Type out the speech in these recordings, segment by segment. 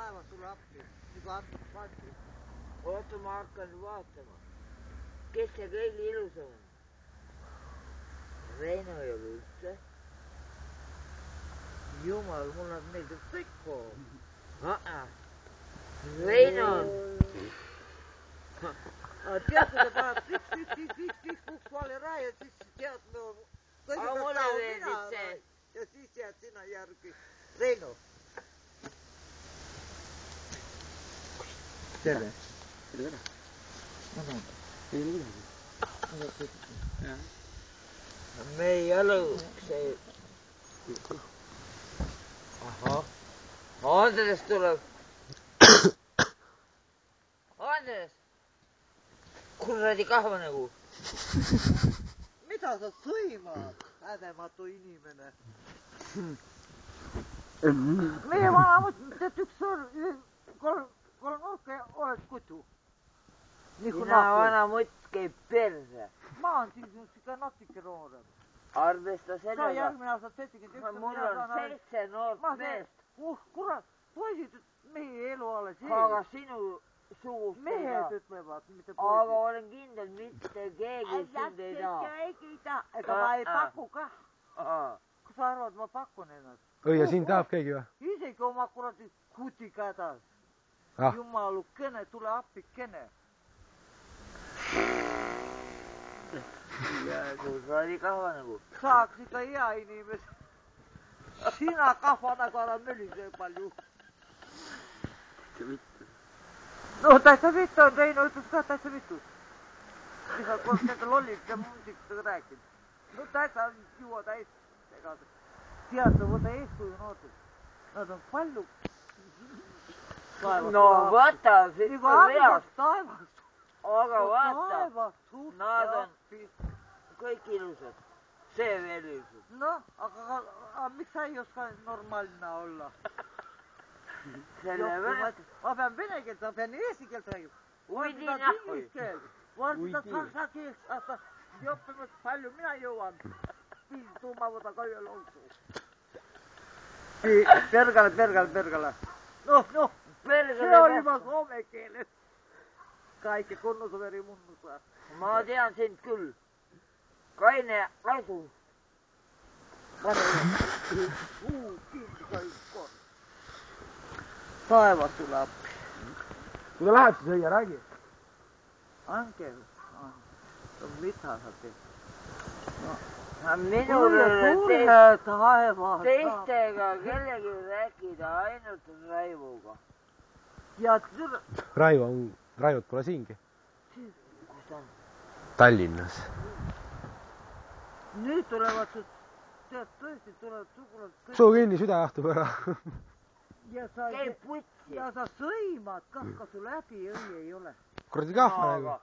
taevas sulle appi, niin kuin Anton pandi. Oota, mä hakkan vaatama. Kes see kõige ilusam on? Reino ei ole üldse. Jumal, mulle meeldib Pekko. Reino on. Tead, kui ta paneb tiks, puks vali rai, et siis tead, no... Aga mulle meeldib see. Ja siis jääd sina järgi. Reino. Tere. Tere, tere. Anna. Ei ole midagi. Jah. Me ei ole see... Ahah. Andres tuleb. Andres! Kuradi kahvanägu. Mida sa sõimad, hädematu inimene? Meie vana mõtleb, et üks kolm nurka oled kutu. Sina vana mõtt käib perse. Ma olen siis ka natuke noorem. Arvesta Sa sellega. järgmine aastat 71. Mul on 7 noort meest. Kurat, poisid, meie elu alles ees. Aga sinu sugust ei Mehed taha. ütlevad, mitte poisid. Aga olen kindel, mitte keegi sind ei taha. Keegi ei taha. Ega ma ei paku kah. Kas sa arvad, ma pakun ennast? Ja siin tahab keegi või? Isegi oma kuradi kutika hädas. Ah. Jumalu kõne, tule appi kõne. Ja kuradi kahvanägu. Saaks ikka hea inimes. Sina kahvanägu ära mölise palju. See vittu. No täitsa vittu on, Reino ütles ka täitsa vittu. Mis sa koos nende lollid ja muusikutega rääkid. No täitsa juua täis. Tead, sa võta eeskuju noortest. Nad on palju. No võta, siis on reast. Taevast. Aga vaata, Taevast. nad on kõik ilusad. See veel ilusad. No, aga miks sa ei oska normaalne olla? Sellepärast. Ma pean vene keelt, ma pean eesti keelt räägima. Uidi nahvi. Varsti saksa keelt saada. Joppimas palju mina jõuan. Tuuma võta ka ühe lonksu. Pergale. Noh. See oli juba soome keeles. Kaikki kunnusveri munnussa. Ma tean sind küll. Kaine asu. Kiinni ka üks kord. Taevas sulle appi. Kui ta läheb, siis õia, räägi. Angel. Mida sa teed? Minul tule taevas. teistega kellegi rääkida, ainult Raivoga. Ja Raivot pole siingi. Kus ta on? Tallinnas. nüüd tulevad, tead tõesti tulevad sugulased. Suu kinni, süda jahtub ära. Käib putsi. Ja sa sõimad kah, kas sul läbi õi ei ole. Kuradi kahvanägu.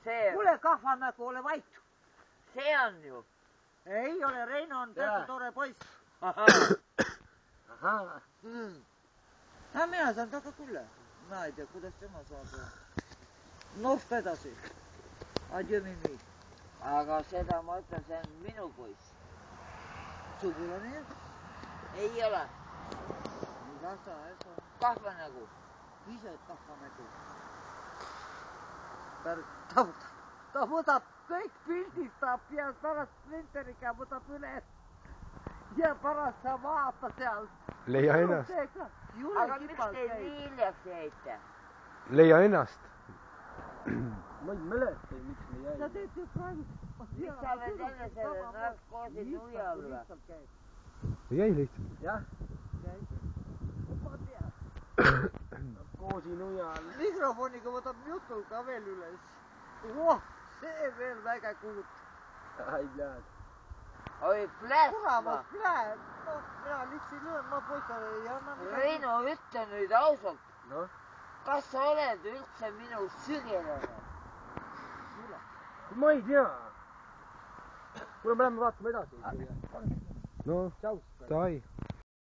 Kuule kahvanägu, ole vait. See on ju. Ei ole, Reino on täitsa tore poiss. Mina saan taga küll. Ma ei tea, kuidas tema saab. Nost edasi. Adjö Mimi. Aga seda ma ütlen, see on minu poiss. Sugulane jah? Ei ole. Mida sa, Kahvanägu. Ise kahvanägu. Ta võtab kõik pildistab ja pärast printeriga võtab üles. Ja pärast sa vaata seal. Leia ennast. Aga miks te nii hiljaks jäite? Leia ennast. Ma ei mäleta, miks me jäime. Sa teed ju praegu. Miks sa oled jälle selle narkoosi nujal või? Jäi lihtsalt. Jah. Ma tean. Narkoosi nujal. Mikrofoniga võtab jutu ka veel üles. See veel väga kuud. Ai, blääd. Oi, pläsma. Kuramas pläd. No, mina lihtsalt löön, ma poistale ei anna midagi. Reino, ütle nüüd ausalt. Noh? Kas sa oled üldse minu sügelane? Ma ei tea. Kuule, me lähme vaatame edasi. No, davai.